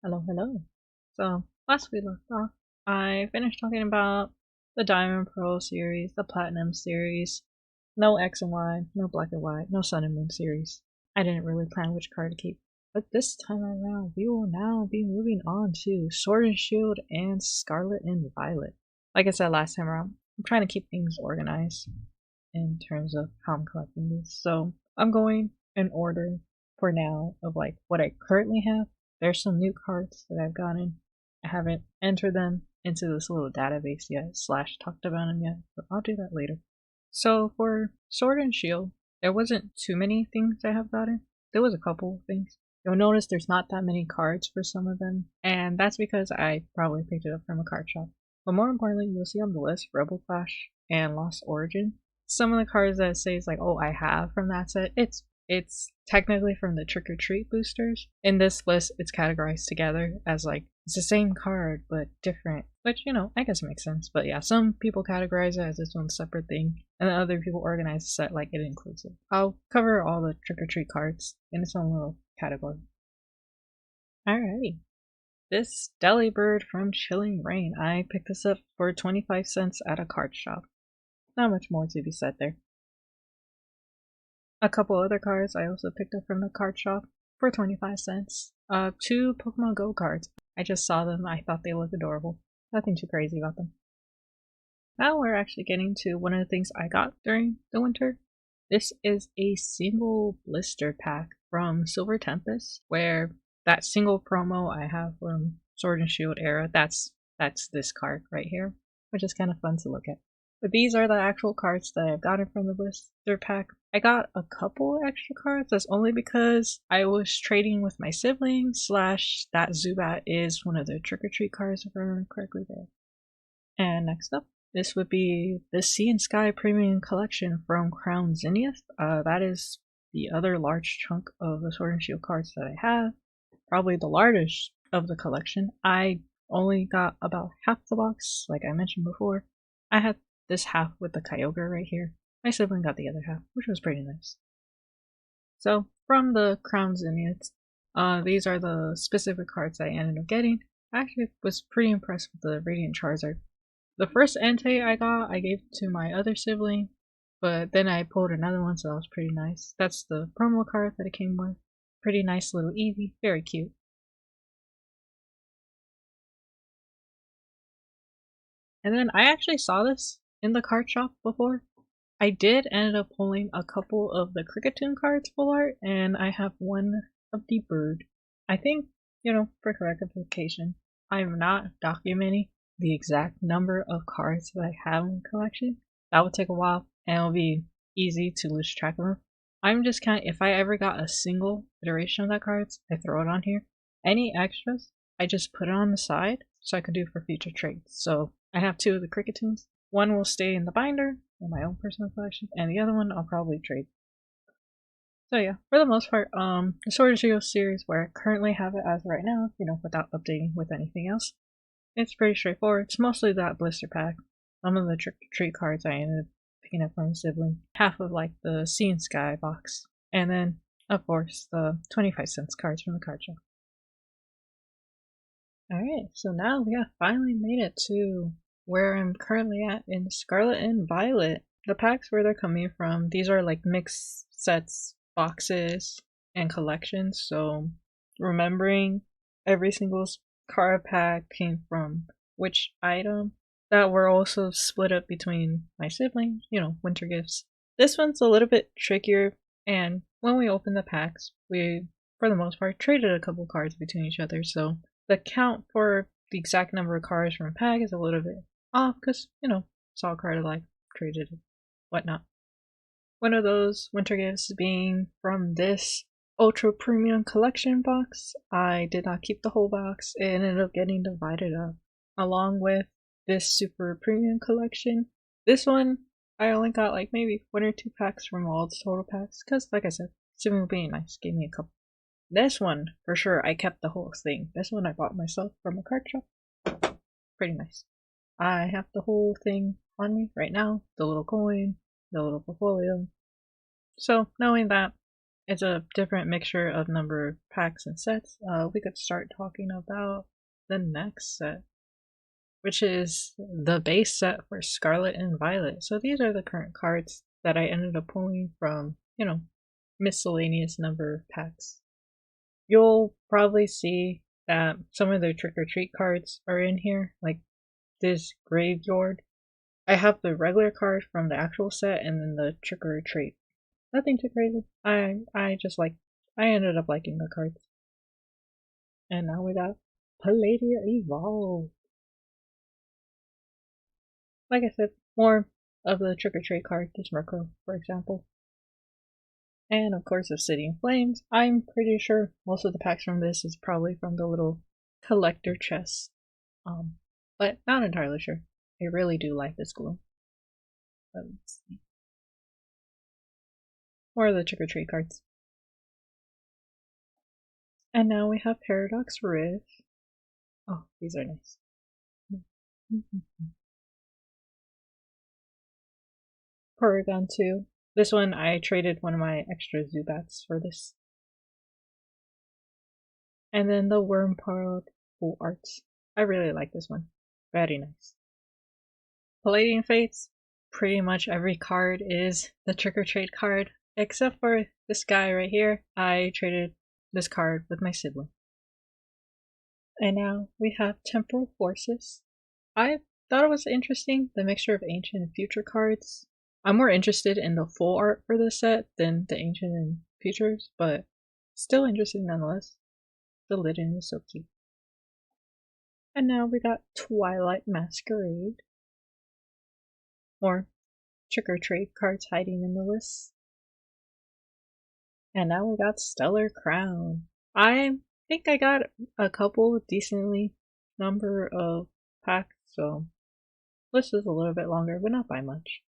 Hello, hello. So, last we left off, I finished talking about the Diamond Pearl series, the Platinum series, no X and Y, no Black and White, no Sun and Moon series. I didn't really plan which card to keep. But this time around, we will now be moving on to Sword and Shield and Scarlet and Violet. Like I said last time around, I'm trying to keep things organized in terms of how I'm collecting these. So, I'm going in order for now of like what I currently have. There's some new cards that I've gotten. I haven't entered them into this little database yet, slash talked about them yet, but I'll do that later. So for Sword and Shield, there wasn't too many things I have gotten. There was a couple of things. You'll notice there's not that many cards for some of them, and that's because I probably picked it up from a card shop. But more importantly, you'll see on the list Rebel Clash and Lost Origin. Some of the cards that it says like, oh, I have from that set, it's technically from the Trick or Treat boosters. In this list, it's categorized together as like it's the same card but different. Which, I guess it makes sense. But yeah, some people categorize it as its own separate thing, and then other people organize the set like it includes it. I'll cover all the Trick or Treat cards in its own little category. Alrighty. This Delibird from Chilling Reign. I picked this up for 25 cents at a card shop. Not much more to be said there. A couple other cards I also picked up from the card shop for 25 cents. Two Pokemon Go cards. I just saw them, I thought they looked adorable. Nothing too crazy about them. Now we're actually getting to one of the things I got during the winter. This is a single blister pack from Silver Tempest, where that single promo I have from Sword and Shield era, that's this card right here, which is kind of fun to look at. But these are the actual cards that I've gotten from the blister pack. I got a couple extra cards. That's only because I was trading with my siblings, slash that Zubat is one of the Trick or Treat cards if I remember correctly there. And next up, this would be the Sea and Sky Premium Collection from Crown Zenith. That is the other large chunk of the Sword and Shield cards that I have. Probably the largest of the collection. I only got about half the box, like I mentioned before. I had this half with the Kyogre right here. My sibling got the other half, which was pretty nice. So, from the Crown Zenith, these are the specific cards I ended up getting. I actually was pretty impressed with the Radiant Charizard. The first Entei I got, I gave to my other sibling, but then I pulled another one, so that was pretty nice. That's the promo card that it came with. Pretty nice little Eevee, very cute. And then I actually saw this in the card shop before. I did end up pulling a couple of the Cricketune cards full art, and I have one of the bird. I think, for clarification, I'm not documenting the exact number of cards that I have in the collection. That would take a while, and it'll be easy to lose track of them. I'm just if I ever got a single iteration of that cards, I throw it on here. Any extras, I just put it on the side so I could do for future trades. So I have two of the Cricketines. One will stay in the binder in my own personal collection, and the other one I'll probably trade. So yeah, for the most part, the Sword and Shield series where I currently have it as right now, without updating with anything else, it's pretty straightforward. It's mostly that blister pack. Some of the Trick or Treat cards I ended up picking up from a sibling. Half of like the Sea and Sky box. And then, of course, the 25 cents cards from the card shop. Alright, so now we have finally made it to where I'm currently at in Scarlet and Violet. The packs where they're coming from, these are like mixed sets, boxes, and collections, so remembering every single card pack came from which item, that were also split up between my siblings, winter gifts. This one's a little bit trickier, and when we opened the packs, we, for the most part, traded a couple cards between each other, so the count for the exact number of cards from a pack is a little bit off, because, saw a card alike, traded it, whatnot. One of those winter gifts being from this Ultra Premium Collection box. I did not keep the whole box, it ended up getting divided up, along with this Super Premium Collection. This one, I only got like maybe 1 or 2 packs from all the total packs, because like I said, sibling being nice gave me a couple. This one, for sure, I kept the whole thing. This one I bought myself from a card shop. Pretty nice. I have the whole thing on me right now. The little coin, the little portfolio. So, knowing that, It's a different mixture of number of packs and sets. We could start talking about the next set, which is the base set for Scarlet and Violet. So these are the current cards that I ended up pulling from, miscellaneous number of packs. You'll probably see that some of the trick or treat cards are in here, like this graveyard. I have the regular card from the actual set and then the trick or treat. Nothing too crazy. I ended up liking the cards. And now we got Paldean Evolve. Like I said, more of the trick or treat card, this Murkrow, for example. And of course, Obsidian Flames. I'm pretty sure most of the packs from this is probably from the little collector chest. But not entirely sure. I really do like this glue. Let's see. More of the trick or treat cards. And now we have Paradox Rift. Oh, these are nice. Porygon 2. This one, I traded one of my extra Zubats for this. And then the Wormpod Full Arts. I really like this one. Very nice. Paldean Fates. Pretty much every card is the trick or treat card, except for this guy right here. I traded this card with my sibling. And now we have Temporal Forces. I thought it was interesting, the mixture of ancient and future cards. I'm more interested in the full art for this set than the ancient and futures, but still interesting nonetheless. The Lidden is so cute. And now we got Twilight Masquerade. More trick or treat cards hiding in the list. And now we got Stellar Crown. I think I got a couple decently number of packs, so list is a little bit longer, but not by much.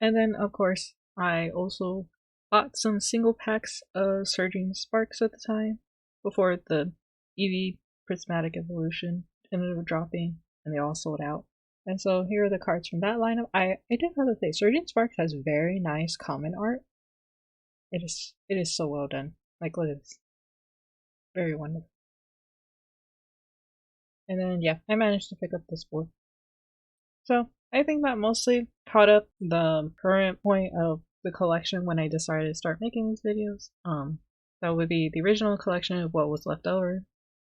And then, of course, I also bought some single packs of Surging Sparks at the time, before the Eevee Prismatic Evolution ended up dropping, and they all sold out. And so here are the cards from that lineup. I do have to say, Surging Sparks has very nice common art. It is so well done. Like, look at this. Very wonderful. And then, yeah, I managed to pick up this board. So, I think that mostly caught up the current point of the collection when I decided to start making these videos. That would be the original collection of what was left over,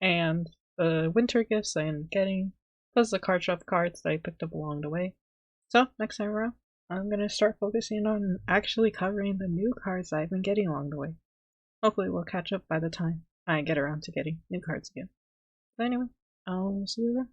and the winter gifts I ended up getting, plus the card shop cards that I picked up along the way. So, next time around, I'm going to start focusing on actually covering the new cards I've been getting along the way. Hopefully we'll catch up by the time I get around to getting new cards again. But anyway, I'll see you then.